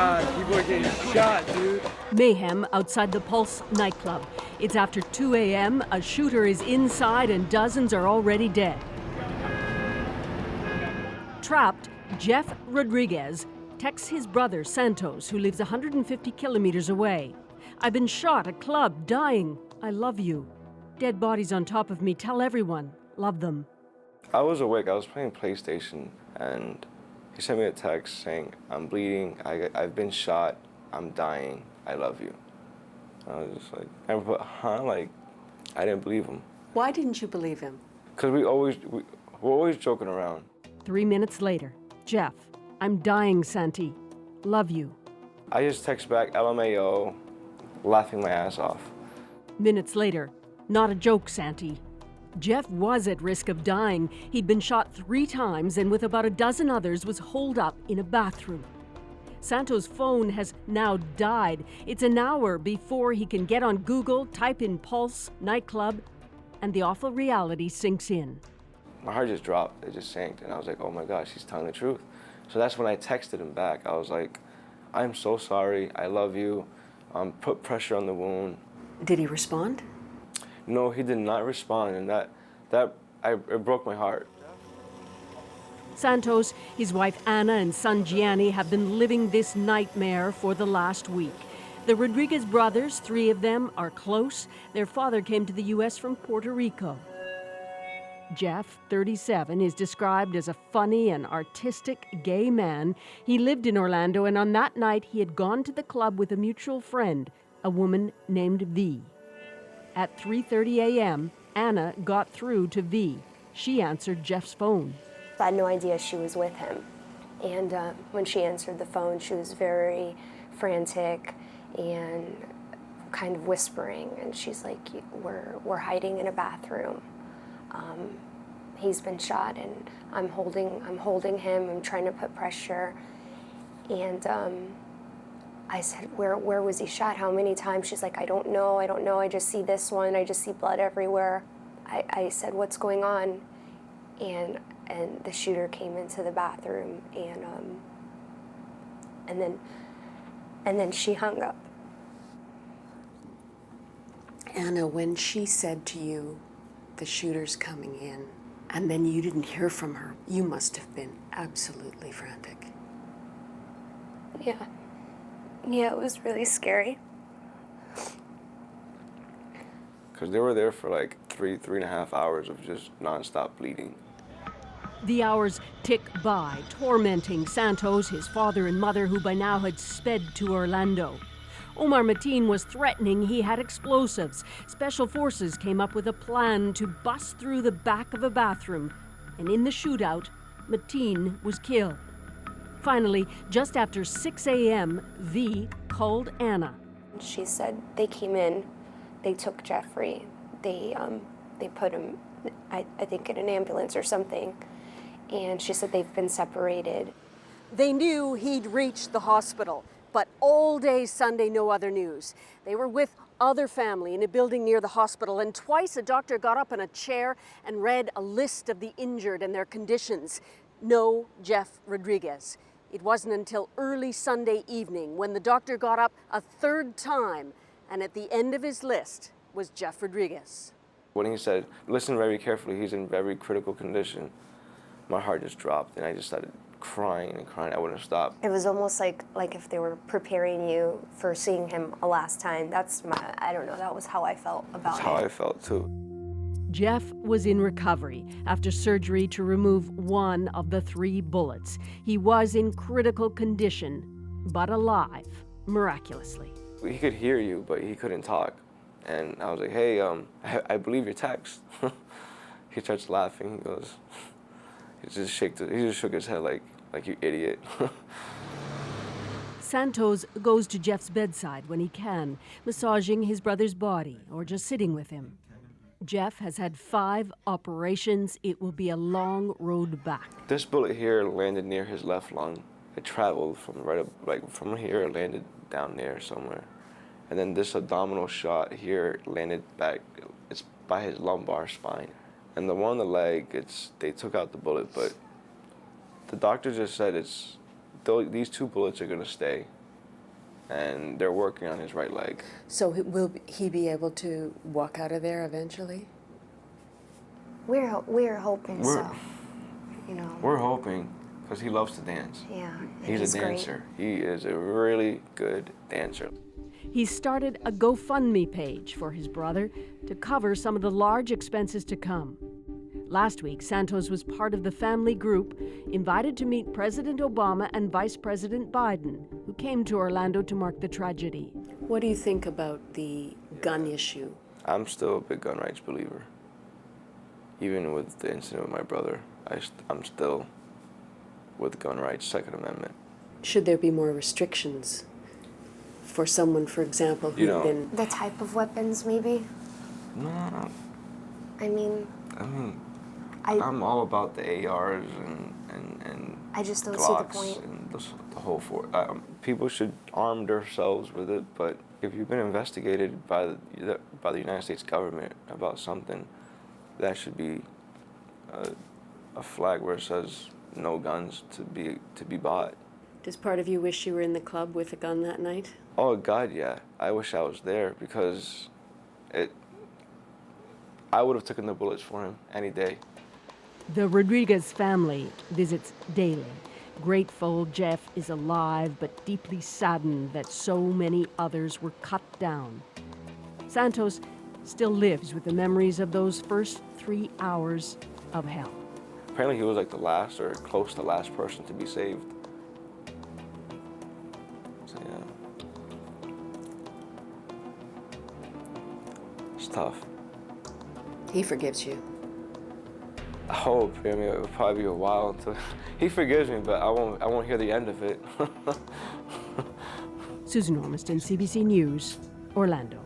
God, people are getting shot, dude. Mayhem outside the Pulse nightclub. It's after 2 a.m. A shooter is inside and dozens are already dead. Trapped, Jeff Rodriguez texts his brother Santos, who lives 150 kilometers away. I've been shot, a club, dying. I love you. Dead bodies on top of me. Tell everyone. Love them. I was awake. I was playing PlayStation, and he sent me a text saying, I'm bleeding. I've been shot. I'm dying. I love you. I was just like, I didn't believe him. Why didn't you believe him? Because we're always joking around. 3 minutes later, Jeff, I'm dying, Santi. Love you. I just text back, LMAO, laughing my ass off. Minutes later, not a joke, Santi. Jeff was at risk of dying. He'd been shot 3 times and with about a dozen others was holed up in a bathroom. Santo's phone has now died. It's an hour before he can get on Google, type in Pulse nightclub, and the awful reality sinks in. My heart just dropped. It just sank, and I was like, oh my gosh, he's telling the truth. So that's when I texted him back. I was like, I'm so sorry. I love you. Put pressure on the wound. Did he respond? No, he did not respond, and it broke my heart. Santos, his wife Anna, and son Gianni have been living this nightmare for the last week. The Rodriguez brothers, 3 of them, are close. Their father came to the U.S. from Puerto Rico. Jeff, 37, is described as a funny and artistic gay man. He lived in Orlando, and on that night he had gone to the club with a mutual friend, a woman named V. At 3:30 a.m., Anna got through to V. She answered Jeff's phone. I had no idea she was with him. And when she answered the phone, she was very frantic and kind of whispering. And she's like, we're hiding in a bathroom. He's been shot, and I'm holding him. I'm trying to put pressure. And I said, where was he shot? How many times? She's like, I don't know. I just see this one. I just see blood everywhere. I said, what's going on? And the shooter came into the bathroom, and then she hung up. Anna, when she said to you, the shooter's coming in, and then you didn't hear from her, you must have been absolutely frantic. Yeah, it was really scary. Because they were there for like 3.5 hours of just nonstop bleeding. The hours tick by, tormenting Santos, his father and mother, who by now had sped to Orlando. Omar Mateen was threatening he had explosives. Special forces came up with a plan to bust through the back of a bathroom, and in the shootout, Mateen was killed. Finally, just after 6 a.m., V called Anna. She said they came in, they took Jeffrey, they put him, I think, in an ambulance or something, and she said they've been separated. They knew he'd reached the hospital, but all day Sunday, no other news. They were with other family in a building near the hospital, and twice a doctor got up in a chair and read a list of the injured and their conditions. No Jeff Rodriguez. It wasn't until early Sunday evening when the doctor got up a 3rd time, and at the end of his list was Jeff Rodriguez. When he said, listen very carefully, he's in very critical condition, my heart just dropped, and I just started crying and crying. I wouldn't stop. It was almost like if they were preparing you for seeing him a last time. I don't know, that was how I felt about it. That's how I felt too. Jeff was in recovery after surgery to remove 1 of the 3 bullets. He was in critical condition, but alive, miraculously. He could hear you, but he couldn't talk. And I was like, hey, I believe your text. He starts laughing. He goes, he just shook his head like you idiot. Santos goes to Jeff's bedside when he can, massaging his brother's body or just sitting with him. Jeff has had 5 operations. It will be a long road back. This bullet here landed near his left lung. It traveled from from here, it landed down there somewhere. And then this abdominal shot here landed back, it's by his lumbar spine. And the one on the leg, they took out the bullet, but the doctor just said these 2 bullets are gonna stay. and they're working on his right leg. So will he be able to walk out of there eventually? We're hoping We're- so. You know. We're hoping, because he loves to dance. Yeah. and He's a great. dancer. He is a really good dancer. He's started a GoFundMe page for his brother to cover some of the large expenses to come. Last week, Santos was part of the family group invited to meet President Obama and Vice President Biden, who came to Orlando to mark the tragedy. What do you think about the gun issue? I'm still a big gun rights believer. Even with the incident with my brother, I'm still with gun rights, Second Amendment. Should there be more restrictions for someone, for example, who's You know, been... The type of weapons, maybe. No, I mean, I'm all about the ARs and I just don't Glocks see the point. and the whole people should arm themselves with it, but if you've been investigated by the United States government about something, that should be a flag where it says no guns to be bought. Does part of you wish you were in the club with a gun that night? Oh God, yeah. I wish I was there because I would have taken the bullets for him any day. The Rodriguez family visits daily, grateful Jeff is alive, but deeply saddened that so many others were cut down. Santos still lives with the memories of those first 3 hours of hell. Apparently he was like the last or close to last person to be saved. So yeah. It's tough. He forgives you. I hope. I mean, it'll probably be a while until he forgives me, but I won't hear the end of it. Susan Ormiston, CBC News, Orlando.